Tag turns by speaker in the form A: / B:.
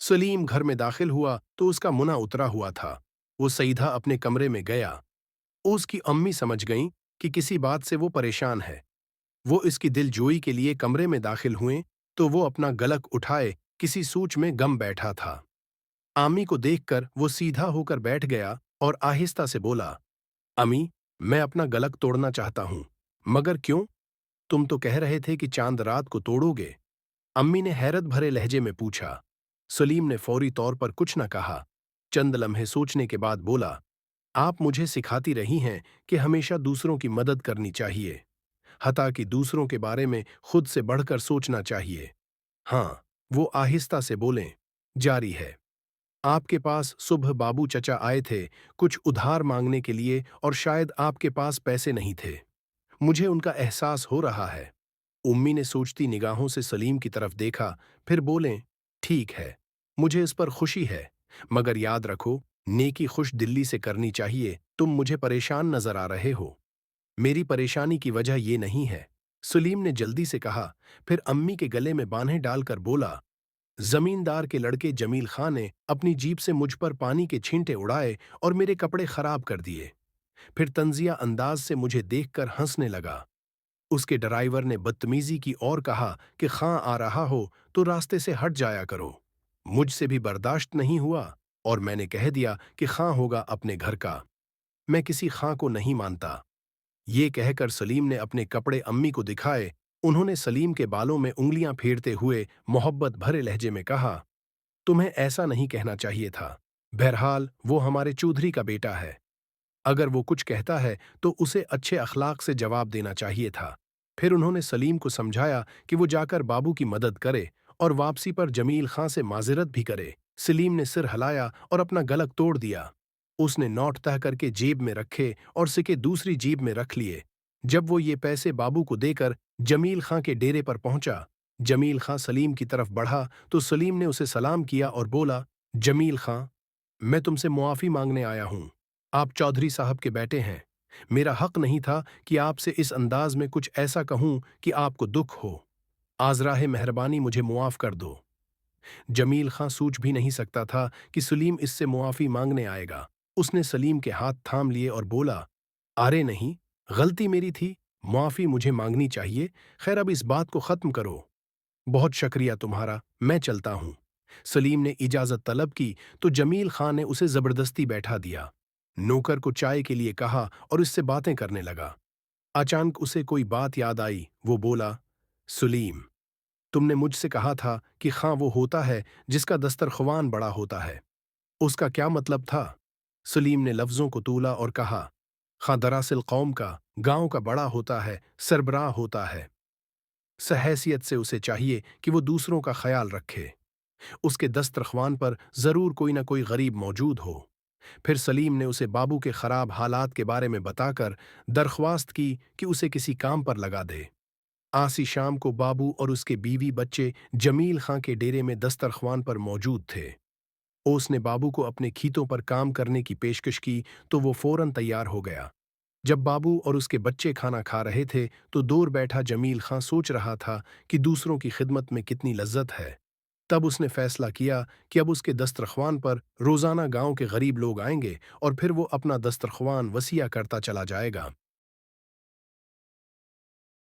A: सलीम घर में दाखिल हुआ तो उसका मुना उतरा हुआ था। वो सीधा अपने कमरे में गया। उसकी अम्मी समझ गईं कि किसी बात से वो परेशान है। वो इसकी दिलजोई के लिए कमरे में दाखिल हुए तो वो अपना गलक उठाए किसी सूच में गम बैठा था। आमी को देखकर वो सीधा होकर बैठ गया और आहिस्ता से बोला, अमी, मैं अपना गलक तोड़ना चाहता हूं। मगर क्यों? तुम तो कह रहे थे कि चांद रात को तोड़ोगे। अम्मी ने हैरत भरे लहजे में पूछा। सलीम ने फौरी तौर पर कुछ न कहा। चंद लम्हे सोचने के बाद बोला, आप मुझे सिखाती रही हैं कि हमेशा दूसरों की मदद करनी चाहिए, हता कि दूसरों के बारे में खुद से बढ़कर सोचना चाहिए। हाँ, वो आहिस्ता से बोलें, जारी है। आपके पास सुबह बाबू चचा आए थे, कुछ उधार मांगने के लिए, और शायद आपके पास पैसे नहीं थे। मुझे उनका एहसास हो रहा है। उम्मी ने सोचती निगाहों से सलीम की तरफ देखा, फिर बोलें, ठीक है, मुझे इस पर खुशी है, मगर याद रखो, नेकी खुश दिल्ली से करनी चाहिए। तुम मुझे परेशान नजर आ रहे हो। मेरी परेशानी की वजह ये नहीं है। सलीम ने जल्दी से कहा, फिर अम्मी के गले में बांहें डालकर बोला, जमींदार के लड़के जमील खां ने अपनी जीप से मुझ पर पानी के छींटे उड़ाए और मेरे कपड़े खराब कर दिए। फिर तंजिया अंदाज से मुझे देखकर हंसने लगा। उसके ड्राइवर ने बदतमीजी की और कहा कि खां आ रहा हो तो रास्ते से हट जाया करो। मुझसे भी बर्दाश्त नहीं हुआ और मैंने कह दिया कि खां होगा अपने घर का। मैं किसी खां को नहीं मानता। ये कहकर सलीम ने अपने कपड़े अम्मी को दिखाए। उन्होंने सलीम के बालों में उंगलियां फेरते हुए मोहब्बत भरे लहजे में कहा, तुम्हें ऐसा नहीं कहना चाहिए था। बहरहाल वो हमारे चौधरी का बेटा है। अगर वो कुछ कहता है तो उसे अच्छे अखलाक से जवाब देना चाहिए था। फिर उन्होंने सलीम को समझाया कि वो जाकर बाबू की मदद करे और वापसी पर जमील खां से माजिरत भी करे। सलीम ने सिर हिलाया और अपना गलक तोड़ दिया। उसने नोट तह करके जेब में रखे और सिक्के दूसरी जेब में रख लिए। जब वो ये पैसे बाबू को देकर जमील खां के डेरे पर पहुंचा, जमील खां सलीम की तरफ बढ़ा तो सलीम ने उसे सलाम किया और बोला, जमील खां, मैं तुमसे मुआफ़ी मांगने आया हूं। आप चौधरी साहब के बेटे हैं। मेरा हक नहीं था कि आपसे इस अंदाज में कुछ ऐसा कहूं कि आपको दुख हो। आज़राहे मेहरबानी मुझे मुआफ़ कर दो। जमील खां सूझ भी नहीं सकता था कि सलीम इससे मुआफ़ी मांगने आएगा। उसने सलीम के हाथ थाम लिए और बोला, अरे नहीं, गलती मेरी थी, मुआफ़ी मुझे मांगनी चाहिए। खैर, अब इस बात को ख़त्म करो। बहुत शुक्रिया तुम्हारा, मैं चलता हूं। सलीम ने इजाज़त तलब की तो जमील खां ने उसे ज़बरदस्ती बैठा दिया। नौकर को चाय के लिए कहा और इससे बातें करने लगा। अचानक उसे कोई बात याद आई। वो बोला, सलीम, तुमने मुझसे कहा था कि खां वो होता है जिसका दस्तरख्वान बड़ा होता है। उसका क्या मतलब था? सलीम ने लफ्ज़ों को तूला और कहा, खां दरअसल कौम का, गांव का बड़ा होता है, सरबराह होता है। सहैसियत से उसे चाहिए कि वो दूसरों का ख्याल रखे। उसके दस्तरख्वान पर जरूर कोई ना कोई गरीब मौजूद हो। फिर सलीम ने उसे बाबू के खराब हालात के बारे में बताकर दरख्वास्त की कि उसे किसी काम पर लगा दे। आसी शाम को बाबू और उसके बीवी बच्चे जमील खां के डेरे में दस्तरख्वान पर मौजूद थे। उसने बाबू को अपने खीतों पर काम करने की पेशकश की तो वो फौरन तैयार हो गया। जब बाबू और उसके बच्चे खाना खा रहे थे तो दूर बैठा जमील खां सोच रहा था कि दूसरों की खिदमत में कितनी लज्जत है। तब उसने फैसला किया कि अब उसके दस्तरख्वान पर रोजाना गांव के गरीब लोग आएंगे और फिर वो अपना दस्तरख्वान वसीया करता चला जाएगा।